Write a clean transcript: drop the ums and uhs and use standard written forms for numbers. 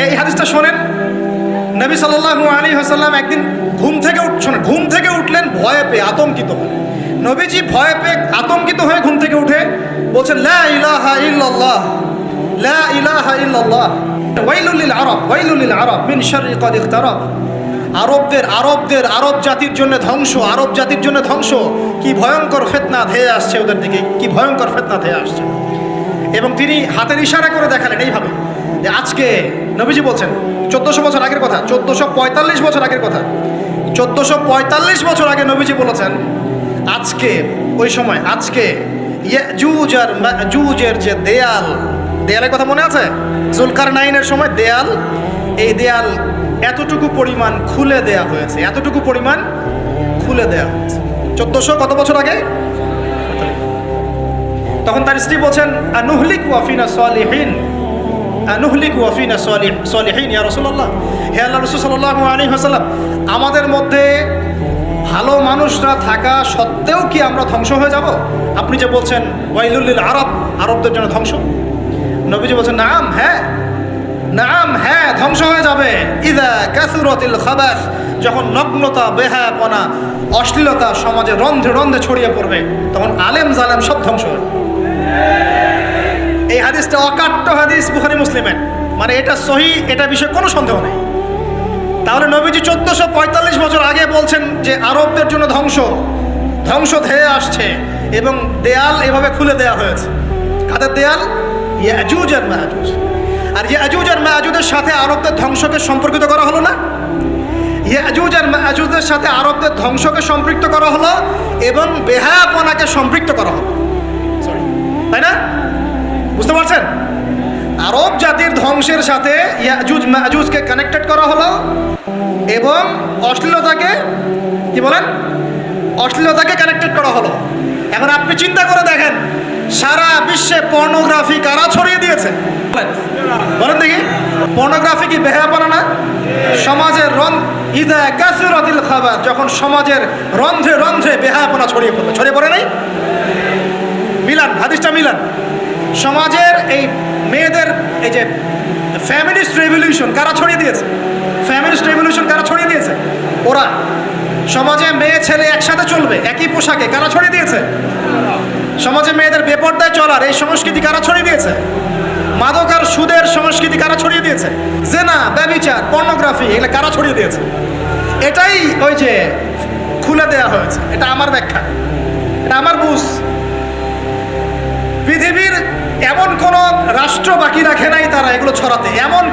এই হাদিসটা শোনেন, নবী সাল্লাল্লাহু আলাইহি ওয়াসাল্লাম একদিন ঘুম থেকে উঠলেন ভয়ে পেয়ে, আতঙ্কিত হয়ে। নবীজি ভয়ে পেয়ে আতঙ্কিত হয়ে ঘুম থেকে উঠে বলছেন, লা ইলাহা ইল্লাল্লাহ, লা ইলাহা ইল্লাল্লাহ, ওয়াইলুল লিল আরব, ওয়াইলুল লিল আরব মিন শাররি ক্বাদ ইখতারাব। আরব জাতির জন্য ধ্বংস, আরব জাতির জন্য ধ্বংস। কি ভয়ঙ্কর ফিতনা ধেয়ে আসছে ওদের দিকে, কি ভয়ঙ্কর ফিতনা ধেয়ে আসছে। এবং তিনি হাতের ইশারা করে দেখালেন এইভাবে যে আজকে, নবীজি বলছেন 1400 বছর আগের কথা, 1445 বছর আগের কথা, 1445 বছর আগে নবীজি বলেছেন, আজকে, ওই সময় আজকে ইয়াজুজ আর মাজুজের যে দেয়ালের কথা মনে আছে? জুলকারনাইনের সময় দেয়াল, এই দেয়াল এতটুকু পরিমাণ খুলে দেয়া হয়েছে, এতটুকু পরিমাণ খুলে দেয়া হয়েছে 1400 কত বছর আগে। তখন তার স্ত্রী বলছেন, আনুহলিক ওয়াফিনা সালিহিন, আনুহলিক ওয়াফিনা সালিহিন ইয়া রাসূলুল্লাহ, হে আল্লাহর রাসূল সাল্লাল্লাহু আলাইহি ওয়াসাল্লাম, আমাদের মধ্যে ভালো মানুষরা থাকা সত্ত্বেও কি আমরা ধ্বংস হয়ে যাব? আপনি যে বলছেন ওয়াইলুল লিল আরব, আরবদের জন্য ধ্বংস। নবীজি বলছেন, নাম, হ্যাঁ, নাম, হ্যাঁ, ধ্বংস হয়ে যাবে। ইযা কাসুরাতিল খাবাস, যখন নগ্নতা, বেহায়াপনা, অশ্লীলতা সমাজে রন্ধ্রে রন্ধ্রে ছড়িয়ে পড়বে, তখন আলেম জালেম সব ধ্বংস হবে। এই হাদিসটা অকাট্য হাদিস, বুখারী মুসলিমের, মানে এটা সহিহ, এটা বিষয়ে কোনো সন্দেহ নেই। তাহলে নবীজি 1445 বছর আগে বলছেন যে আরবদের জন্য ধ্বংস ধেয়ে আসছে, এবং দেয়াল এভাবে খুলে দেয়া হয়েছে। কাদের দেয়াল? ইয়াজুজ আর মাজুজ। আর ইয়াজুজ আর মাজুজের সাথে আরবদের ধ্বংসকে সম্পর্কিত করা হলো না? ইয়াজুজ আর মাজুজের সাথে আরবদের ধ্বংসকে সম্পৃক্ত করা হলো এবং বেহায়াপনাকে সম্পৃক্ত করা হলো, তাই না? বুঝতে পারছেন? আরব জাতির ধ্বংসের সাথে ইয়াজুজ মাজুজকে কানেক্টেড করা হলো এবং অশ্লীলতাকে, কি বলেন, অশ্লীলতাকে কানেক্টেড করা হলো। এখন আপনি চিন্তা করে দেখেন, সারা বিশ্বে পর্নোগ্রাফি কারা ছড়িয়ে দিয়েছে? বলেন দেখি, পর্নোগ্রাফি কি বেহায়াপনা না? সমাজের ইযা কাসুরাতিল খাবাস, যখন সমাজের রন্ধ্রে রন্ধ্রে বেহায়াপনা ছড়িয়ে পড়ে নাই? মিলান, হাদিসটা মিলান। সমাজের এই মেয়েদের, এই যে ফ্যামিলিস্ট রেভলিউশন কারা ছড়িয়ে দিয়েছে? ফ্যামিলিস্ট রেভলিউশন কারা ছড়িয়ে দিয়েছে? ওরা। সমাজে মেয়ে ছেলে একসাথে চলবে একই পোশাকে, কারা ছড়িয়ে দিয়েছে? সমাজে মেয়েদের বেপরদায় চলার এই সংস্কৃতি কারা ছড়িয়ে দিয়েছে? মাদক আর সুদের সংস্কৃতি কারা ছড়িয়ে দিয়েছে? জেনা, ব্যভিচার, পর্নোগ্রাফি, এগুলো কারা ছড়িয়ে দিয়েছে? এটাই ওই যে খুলে দেয়া হয়েছে। এটা আমার ব্যাখ্যা, এটা আমার বুঝ। পৃথিবীর এমন কোন রাষ্ট্র বাকি রাখে নাই তারা এগুলো ছড়াতে, এমন